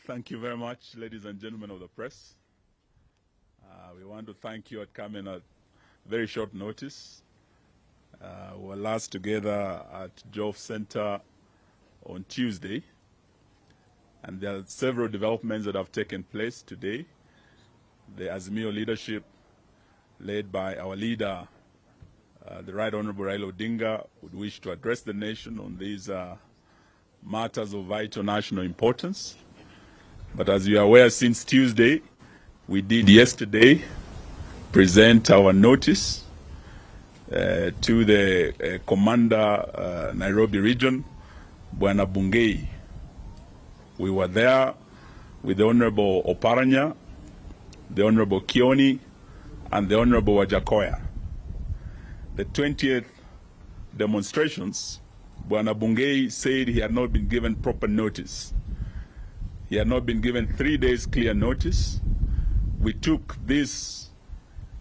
Thank you very much, ladies and gentlemen of the press. We want to thank you for coming at very short notice. We were last together at Jove Center on Tuesday, and there are several developments that have taken place today. The Azimio leadership, led by our leader, the Right Honorable Raila Odinga, would wish to address the nation on these matters of vital national importance. But as you are aware, since Tuesday, we did yesterday present our notice to the Commander Nairobi region, Bwana Bungei. We were there with the Honorable Oparanya, the Honorable Kioni, and the Honorable Wajakoya. The 20th demonstrations, Bwana Bungei said he had not been given proper notice. He had not been given 3 days clear notice. We took this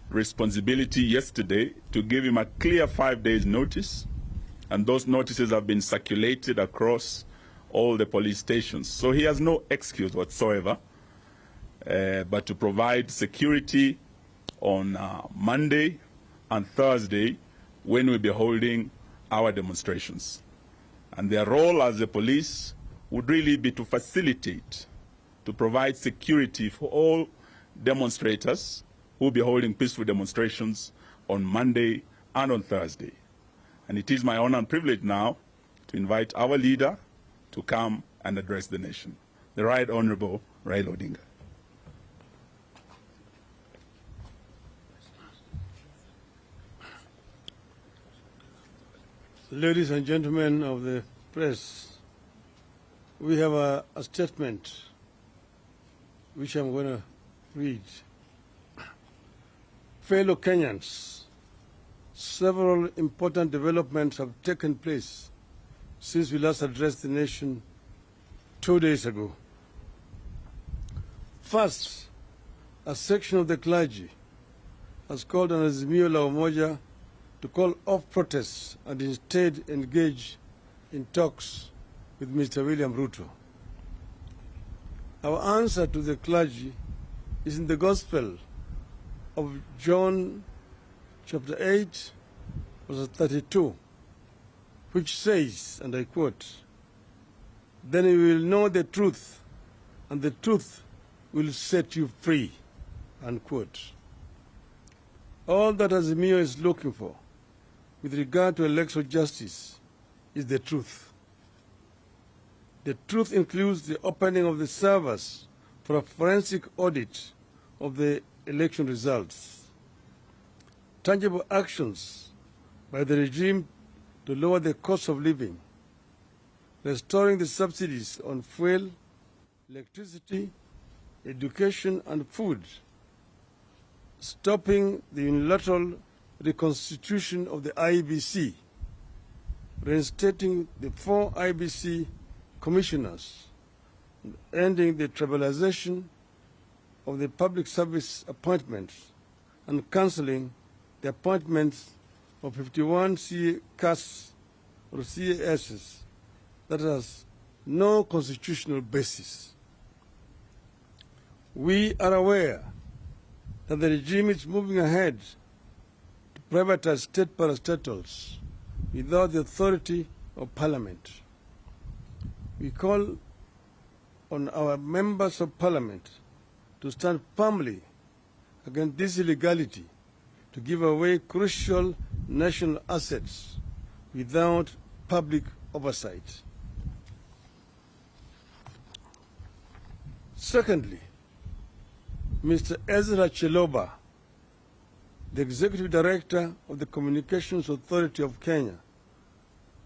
responsibility yesterday to give him a clear 5 days notice, and those notices have been circulated across all the police stations. So he has no excuse whatsoever but to provide security on Monday and Thursday when we'll be holding our demonstrations. And their role as the police would really be to facilitate, to provide security for all demonstrators who will be holding peaceful demonstrations on Monday and on Thursday. And it is my honor and privilege now to invite our leader to come and address the nation, the Right Honorable Raila Odinga. Ladies and gentlemen of the press, we have a statement which I'm going to read. Fellow Kenyans, several important developments have taken place since we last addressed the nation 2 days ago. First, a section of the clergy has called on Azimio la Umoja to call off protests and instead engage in talks with Mr. William Ruto. Our answer to the clergy is in the Gospel of John chapter 8, verse 32, which says, and I quote, "Then you will know the truth, and the truth will set you free," unquote. All that Azimio is looking for with regard to electoral justice is the truth. The truth includes the opening of the servers for a forensic audit of the election results, tangible actions by the regime to lower the cost of living, restoring the subsidies on fuel, electricity, education, and food, stopping the unilateral reconstitution of the IEBC, reinstating the 4 IEBC commissioners, and ending the tribalization of the public service appointments, and cancelling the appointments of 51 CAS or CASs that has no constitutional basis. We are aware that the regime is moving ahead to privatize state parastatals without the authority of parliament. We call on our members of parliament to stand firmly against this illegality, to give away crucial national assets without public oversight. Secondly, Mr. Ezra Chiloba, the Executive Director of the Communications Authority of Kenya,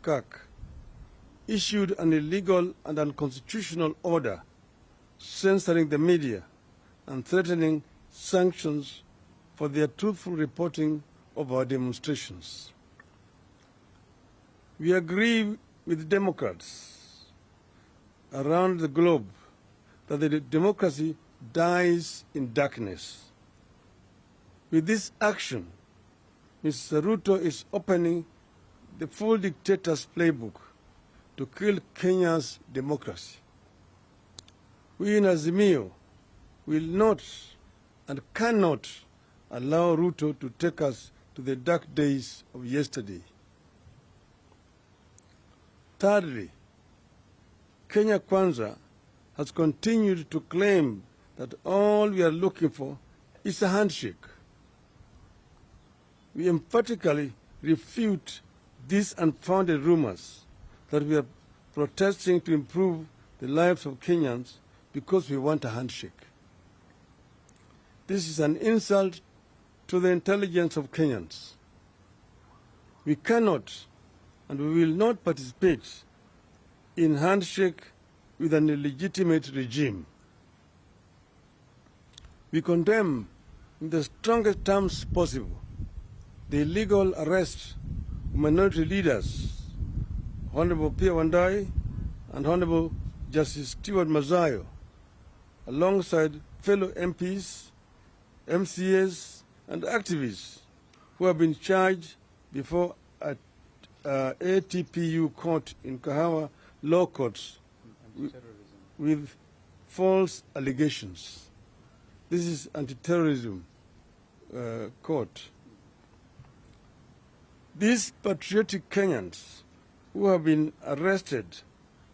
CAC, issued an illegal and unconstitutional order censoring the media and threatening sanctions for their truthful reporting of our demonstrations. We agree with Democrats around the globe that the democracy dies in darkness. With this action, Mr. Ruto is opening the full dictator's playbook to kill Kenya's democracy. We in Azimio will not and cannot allow Ruto to take us to the dark days of yesterday. Thirdly, Kenya Kwanza has continued to claim that all we are looking for is a handshake. We emphatically refute these unfounded rumors that we are protesting to improve the lives of Kenyans because we want a handshake. This is an insult to the intelligence of Kenyans. We cannot and we will not participate in handshake with an illegitimate regime. We condemn in the strongest terms possible the illegal arrest of minority leaders, Honorable Pia Wandai and Honorable Justice Stewart Mazayo, alongside fellow MPs, MCAs, and activists who have been charged before a ATPU court in Kahawa law courts with false allegations. This is anti-terrorism court. These patriotic Kenyans who have been arrested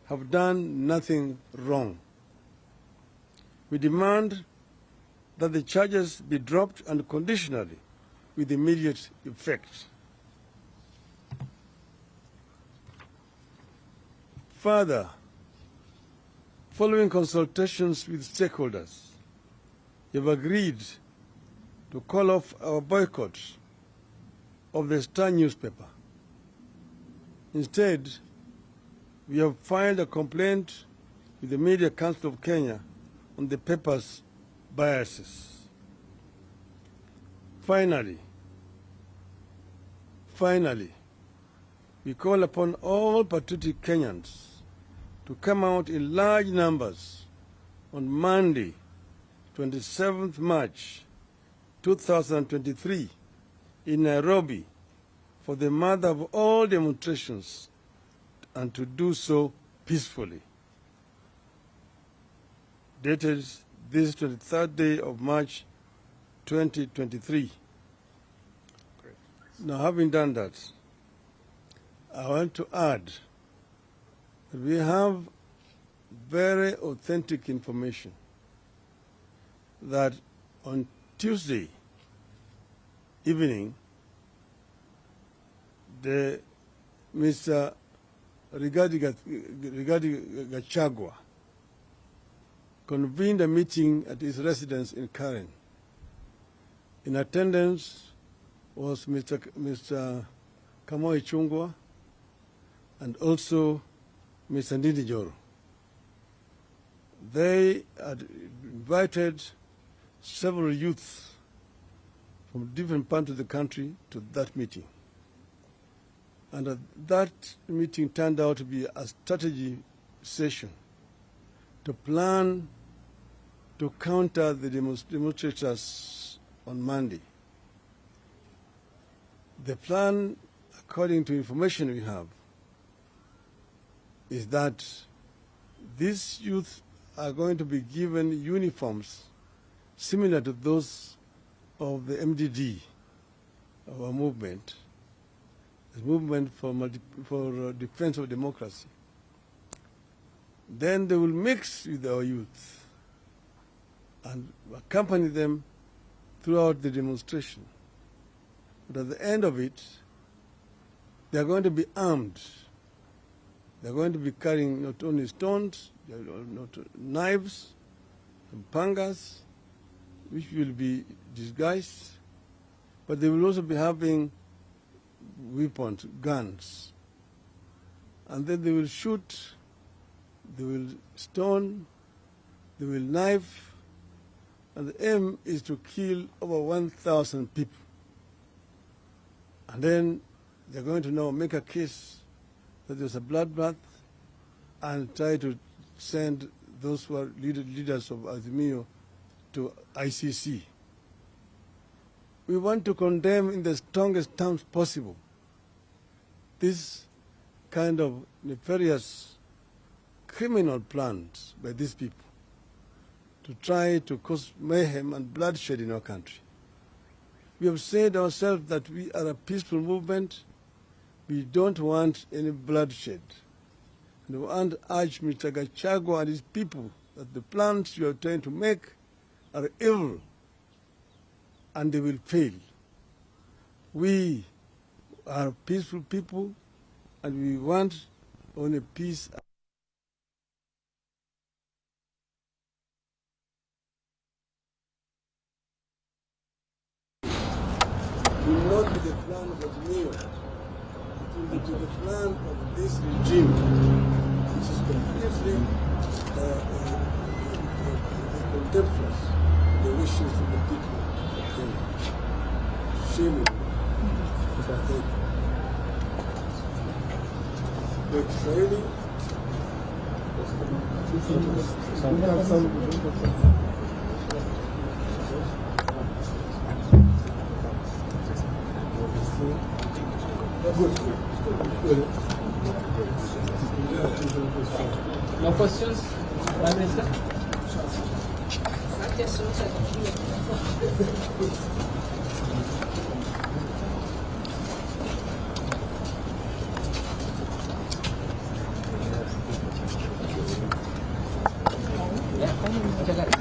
have done nothing wrong. We demand that the charges be dropped unconditionally with immediate effect. Further, following consultations with stakeholders, we have agreed to call off our boycott of the Star newspaper. Instead, we have filed a complaint with the Media Council of Kenya on the paper's biases. Finally, we call upon all patriotic Kenyans to come out in large numbers on Monday, 27th March 2023 in Nairobi for the mother of all demonstrations, and to do so peacefully. Dated this 23rd day of March 2023. Great. Now, having done that, I want to add that we have very authentic information that on Tuesday evening, the Mr. Rigathi Gachagua convened a meeting at his residence in Karen. In attendance was Mr. Kamoi Chungwa and also Mr. Ndindi Joro. They had invited several youths from different parts of the country to that meeting. And that meeting turned out to be a strategy session to plan to counter the demonstrators on Monday. The plan, according to information we have, is that these youth are going to be given uniforms similar to those of the MDD, our movement, the movement for defense of democracy. Then they will mix with our youth and accompany them throughout the demonstration. But at the end of it, they are going to be armed. They are going to be carrying not only stones, not knives, and pangas, which will be disguised, but they will also be having weapons, guns. And then they will shoot, they will stone, they will knife, and the aim is to kill over 1,000 people. And then they're going to now make a case that there's a bloodbath and try to send those who are leaders of Azimio to ICC. We want to condemn in the strongest terms possible this kind of nefarious criminal plans by these people to try to cause mayhem and bloodshed in our country. We have said ourselves that we are a peaceful movement. We don't want any bloodshed. And we want to urge Mr. Gachagua and his people that the plans you are trying to make are evil and they will fail. We are peaceful people and we want only peace. It will not be the plan of the mayor. It will be the plan of this regime, which is completely contemptuous the wishes of the people of Kenya. Shame on you. The Israeli No questions, Prime Minister? Yeah,